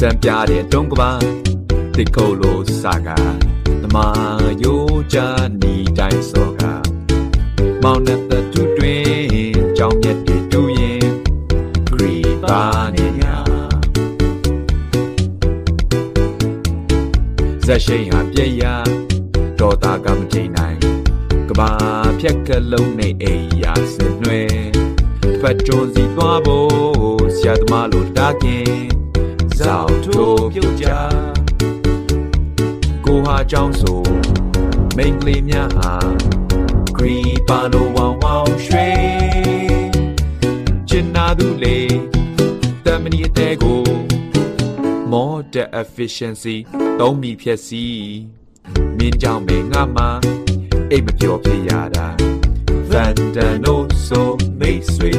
စံပြတဲ့တုံးကပါတိတ်ခုတ်လို့စာကသမာယိုချာနီတိုင်းစောကမောင်နဲ့တူတွင်ကြောင်မြက်တွေတူရင်ဂရီပါနေညာဇက်ရှိန်ဟာပြည့်ရတော်တာကမချိန်နိုင်ကဘာဖြက်ကလုံးနဲ့အိယာစင်နှွဲဖတ်ကြုံစီသွားဖို့ဆရာသမားလို့တားခင်ဇောက်ထိုးပြုတ်ကြကိုဟာကြောင်းဆိုမိန်ကလေးများဟာဂရီပါလိုဝေါင်ဝေါင်ရွှေချင်နာသူလေတမနီအသေးကို more the efficiency သုံးမိဖြက်စီမင်းကြောင့်ပဲငါမှအိတ်မပြောဖြစ်ရတာ Vandano so မိတ်ဆွေ